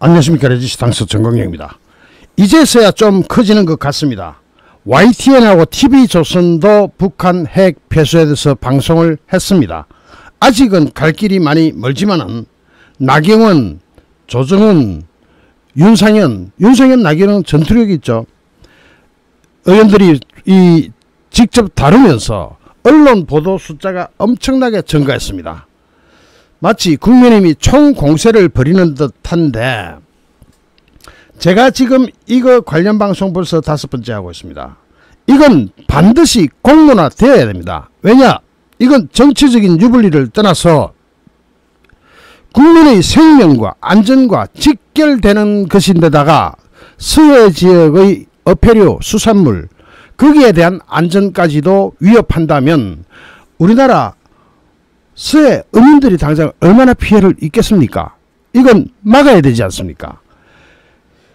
안녕하십니까. 레지스 당서 정광영입니다. 이제서야 좀 커지는 것 같습니다. YTN하고 TV조선도 북한 핵 폐수에 대해서 방송을 했습니다. 아직은 갈 길이 많이 멀지만은 나경원, 조정은, 윤상현, 나경원 전투력이 있죠. 의원들이 직접 다루면서 언론 보도 숫자가 엄청나게 증가했습니다. 마치 국민의힘이 총공세를 벌이는 듯한데, 제가 지금 이거 관련 방송 벌써 5번째 하고 있습니다. 이건 반드시 공론화 되어야 됩니다. 왜냐? 이건 정치적인 유불리를 떠나서 국민의 생명과 안전과 직결되는 것인데다가 서해 지역의 어패류, 수산물, 거기에 대한 안전까지도 위협한다면 우리나라 서해 어민들이 당장 얼마나 피해를 입겠습니까? 이건 막아야 되지 않습니까?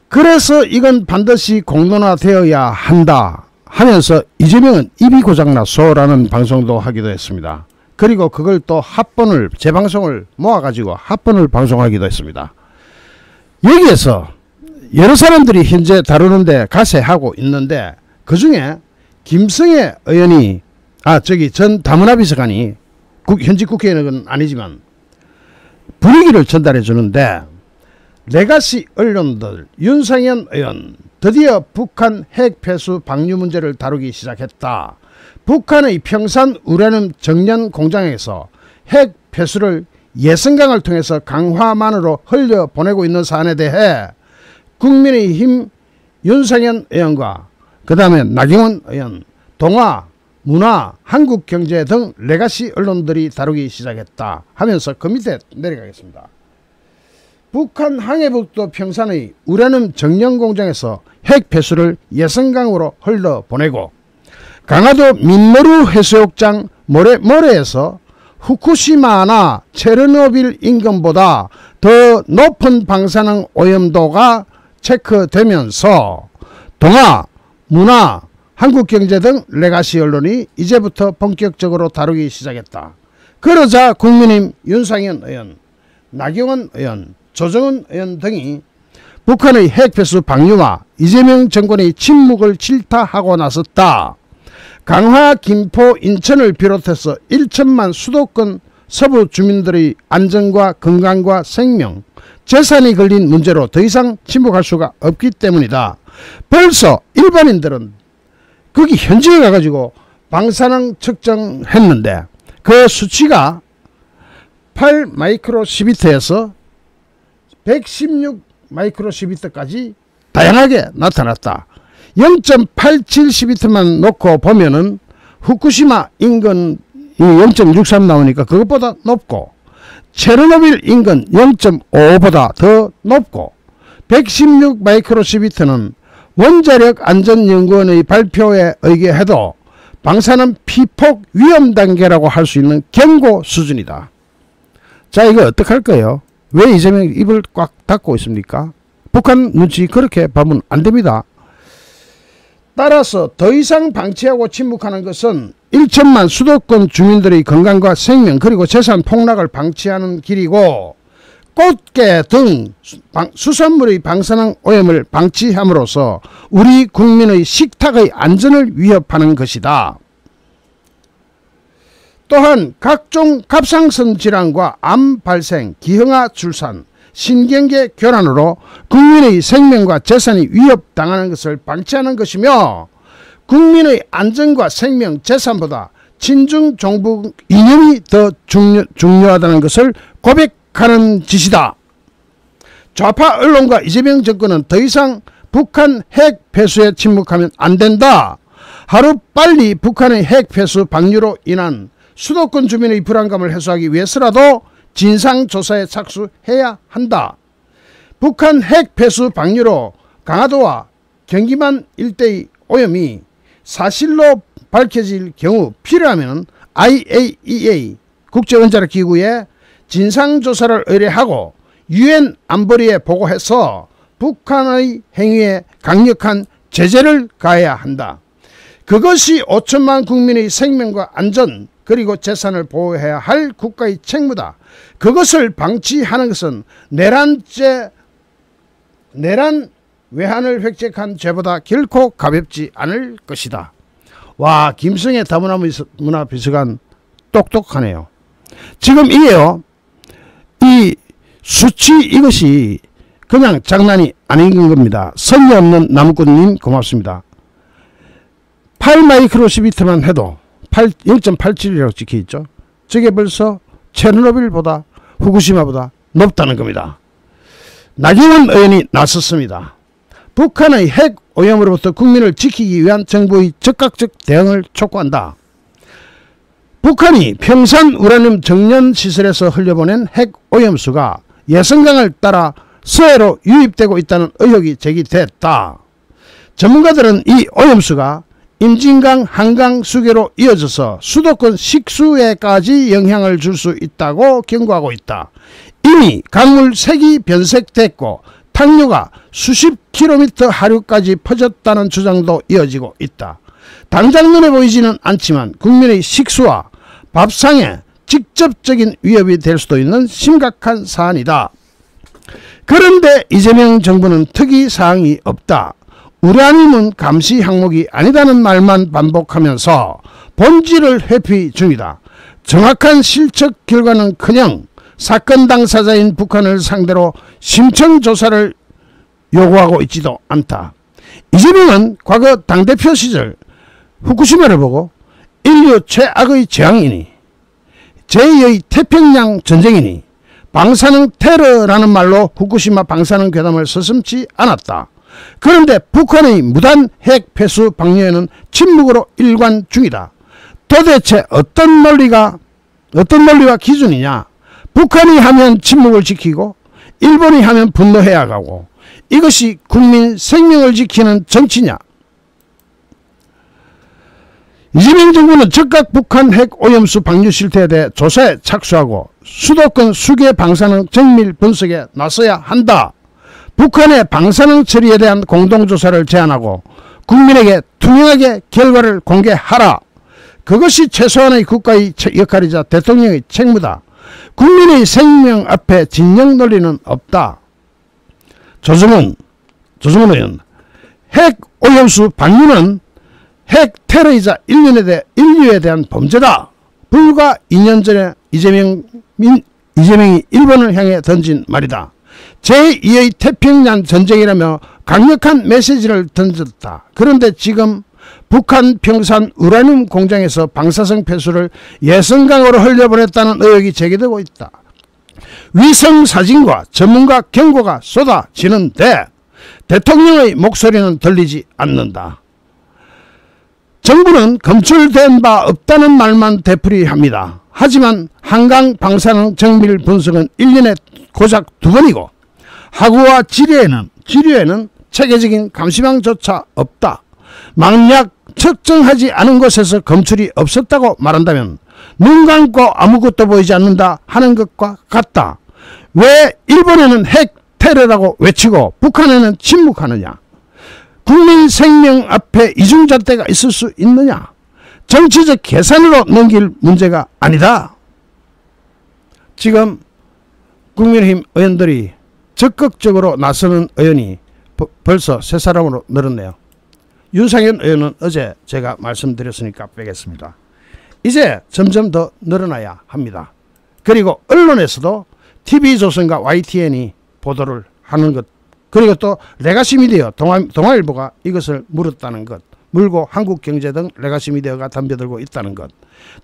그래서 이건 반드시 공론화되어야 한다 하면서 이재명은 입이 고장났소라는 방송도 하기도 했습니다. 그리고 그걸 또 합본을, 재방송을 모아가지고 합본을 방송하기도 했습니다. 여기에서 여러 사람들이 현재 다루는데 가세하고 있는데, 그 중에 김성애 의원이 전 다문화 비서관이 현직 국회의원은 아니지만 분위기를 전달해 주는데, 레가시 언론들, 윤상현 의원 드디어 북한 핵 폐수 방류 문제를 다루기 시작했다. 북한의 평산 우라늄 정년 공장에서 핵 폐수를 예성강을 통해서 강화만으로 흘려보내고 있는 사안에 대해 국민의힘 윤상현 의원과 그 다음에 나경원 의원, 동아, 문화, 한국경제 등 레가시 언론들이 다루기 시작했다 하면서 그 밑에 내려가겠습니다. 북한 항해북도 평산의 우라늄 정년 공장에서 핵 폐수를 예성강으로 흘러보내고, 강화도 민머루 해수욕장 모래에서 후쿠시마나 체르노빌 인근보다 더 높은 방사능 오염도가 체크되면서 동아, 문화, 한국경제 등 레가시 언론이 이제부터 본격적으로 다루기 시작했다. 그러자 국민의힘 윤상현 의원, 나경원 의원, 조정은 의원 등이 북한의 핵폐수 방류와 이재명 정권의 침묵을 질타하고 나섰다. 강화, 김포, 인천을 비롯해서 1천만 수도권 서부 주민들의 안전과 건강과 생명, 재산이 걸린 문제로 더 이상 침묵할 수가 없기 때문이다. 벌써 일반인들은 거기 현지에 가가지고 방사능 측정했는데 그 수치가 8 마이크로시비트에서 116 마이크로시비트까지 다양하게 나타났다. 0.87시비트만 놓고 보면은 후쿠시마 인근 0.63 나오니까 그것보다 높고, 체르노빌 인근 0.5보다 더 높고, 116 마이크로시비트는 원자력 안전연구원의 발표에 의거해도 방사능 피폭 위험 단계라고 할 수 있는 경고 수준이다. 자, 이거 어떡할 거예요? 왜 이재명이 입을 꽉 닫고 있습니까? 북한 눈치 그렇게 보면 안 됩니다. 따라서 더 이상 방치하고 침묵하는 것은 1천만 수도권 주민들의 건강과 생명 그리고 재산 폭락을 방치하는 길이고, 꽃게 등 수산물의 방사능 오염을 방치함으로써 우리 국민의 식탁의 안전을 위협하는 것이다. 또한 각종 갑상선 질환과 암 발생, 기형아 출산, 신경계 교란으로 국민의 생명과 재산이 위협당하는 것을 방치하는 것이며, 국민의 안전과 생명, 재산보다 친중 종북 이념이 더 중요하다는 것을 고백하는 짓이다. 좌파 언론과 이재명 정권은 더 이상 북한 핵 폐수에 침묵하면 안 된다. 하루빨리 북한의 핵 폐수 방류로 인한 수도권 주민의 불안감을 해소하기 위해서라도 진상조사에 착수해야 한다. 북한 핵 폐수 방류로 강화도와 경기만 일대의 오염이 사실로 밝혀질 경우 필요하면 IAEA 국제원자력기구에 진상조사를 의뢰하고 UN 안보리에 보고해서 북한의 행위에 강력한 제재를 가해야 한다. 그것이 5천만 국민의 생명과 안전 그리고 재산을 보호해야 할 국가의 책무다. 그것을 방치하는 것은 내란죄 내란 외환을 획책한 죄보다 결코 가볍지 않을 것이다. 와, 김성애 다문화비서관 똑똑하네요. 지금 이게요, 이 수치 이것이 그냥 장난이 아닌 겁니다. 선이 없는 나무꾼님 고맙습니다. 8마이크로시비트만 해도 0.87이라고 찍혀있죠. 저게 벌써 체르노빌보다 후쿠시마보다 높다는 겁니다. 나경원 의원이 나섰습니다. 북한의 핵 오염으로부터 국민을 지키기 위한 정부의 적극적 대응을 촉구한다. 북한이 평산 우라늄 정년시설에서 흘려보낸 핵 오염수가 예성강을 따라 서해로 유입되고 있다는 의혹이 제기됐다. 전문가들은 이 오염수가 임진강 한강 수계로 이어져서 수도권 식수에까지 영향을 줄 수 있다고 경고하고 있다. 이미 강물 색이 변색됐고 탕류가 수십 킬로미터 하류까지 퍼졌다는 주장도 이어지고 있다. 당장 눈에 보이지는 않지만 국민의 식수와 밥상에 직접적인 위협이 될 수도 있는 심각한 사안이다. 그런데 이재명 정부는 특이사항이 없다. 우라늄은 감시 항목이 아니다는 말만 반복하면서 본질을 회피 중이다. 정확한 실측 결과는커녕 사건 당사자인 북한을 상대로 심층조사를 요구하고 있지도 않다. 이재명은 과거 당대표 시절 후쿠시마를 보고 인류 최악의 재앙이니 제2의 태평양 전쟁이니 방사능 테러라는 말로 후쿠시마 방사능 괴담을 서슴지 않았다. 그런데 북한의 무단 핵 폐수 방류에는 침묵으로 일관 중이다. 도대체 어떤 논리와 기준이냐? 북한이 하면 침묵을 지키고 일본이 하면 분노해야 하고 이것이 국민 생명을 지키는 정치냐? 이재명 정부는 즉각 북한 핵 오염수 방류 실태에 대해 조사에 착수하고 수도권 수계 방사능 정밀 분석에 나서야 한다. 북한의 방사능 처리에 대한 공동조사를 제안하고 국민에게 투명하게 결과를 공개하라. 그것이 최소한의 국가의 역할이자 대통령의 책무다. 국민의 생명 앞에 진영 논리는 없다. 조정훈 의원, 핵 오염수 방류는 핵 테러이자 인류에 대한 범죄다. 불과 2년 전에 이재명이 일본을 향해 던진 말이다. 제2의 태평양 전쟁이라며 강력한 메시지를 던졌다. 그런데 지금 북한 평산 우라늄 공장에서 방사성 폐수를 예성강으로 흘려보냈다는 의혹이 제기되고 있다. 위성 사진과 전문가 경고가 쏟아지는데 대통령의 목소리는 들리지 않는다. 정부는 검출된 바 없다는 말만 되풀이합니다. 하지만 한강 방사능 정밀 분석은 1년에 고작 2번이고 하구와 지류에는 체계적인 감시망조차 없다. 만약 측정하지 않은 곳에서 검출이 없었다고 말한다면 눈 감고 아무것도 보이지 않는다 하는 것과 같다. 왜 일본에는 핵 테러라고 외치고 북한에는 침묵하느냐? 국민 생명 앞에 이중잣대가 있을 수 있느냐? 정치적 계산으로 넘길 문제가 아니다. 지금 국민의힘 의원들이 적극적으로 나서는 의원이 벌써 3사람으로 늘었네요. 윤상현 의원은 어제 제가 말씀드렸으니까 빼겠습니다. 이제 점점 더 늘어나야 합니다. 그리고 언론에서도 TV조선과 YTN이 보도를 하는 것, 그리고 또 레가시 미디어 동아일보가 이것을 물었다는 것, 물고 한국경제 등 레가시 미디어가 덤벼들고 있다는 것,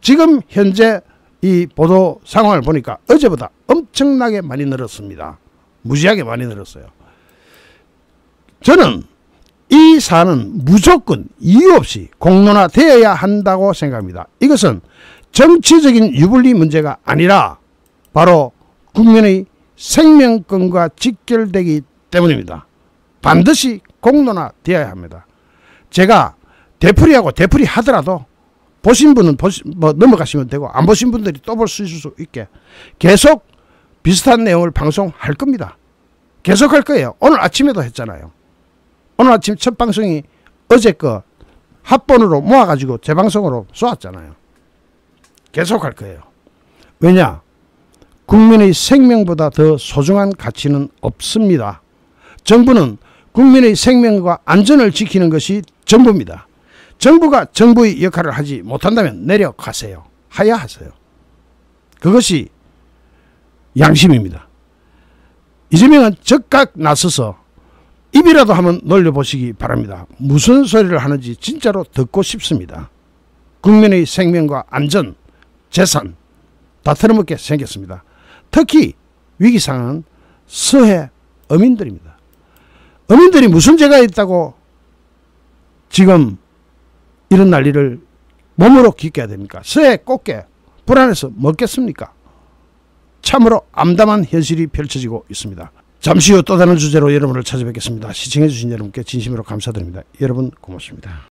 지금 현재 이 보도 상황을 보니까 어제보다 엄청나게 많이 늘었습니다. 무지하게 많이 늘었어요. 저는 이 사안은 무조건 이유 없이 공론화되어야 한다고 생각합니다. 이것은 정치적인 유불리 문제가 아니라 바로 국민의 생명권과 직결되기 때문입니다. 반드시 공론화되어야 합니다. 제가 되풀이 하더라도 보신 분은 넘어가시면 되고 안 보신 분들이 또 볼 수 있을 수 있게 계속 비슷한 내용을 방송할 겁니다. 계속 할 거예요. 오늘 아침에도 했잖아요. 오늘 아침 첫 방송이 어제 거 합본으로 모아가지고 재방송으로 쏘았잖아요. 계속 할 거예요. 왜냐? 국민의 생명보다 더 소중한 가치는 없습니다. 정부는 국민의 생명과 안전을 지키는 것이 정부입니다. 정부가 정부의 역할을 하지 못한다면 내려가세요. 하야하세요. 그것이 양심입니다. 이재명은 즉각 나서서 입이라도 한번 놀려보시기 바랍니다. 무슨 소리를 하는지 진짜로 듣고 싶습니다. 국민의 생명과 안전, 재산 다 털어먹게 생겼습니다. 특히 위기상황은 서해 어민들입니다. 어민들이 무슨 죄가 있다고 지금 이런 난리를 몸으로 겪어야 됩니까? 서해 꽃게 불안해서 먹겠습니까? 참으로 암담한 현실이 펼쳐지고 있습니다. 잠시 후 또 다른 주제로 여러분을 찾아뵙겠습니다. 시청해주신 여러분께 진심으로 감사드립니다. 여러분 고맙습니다.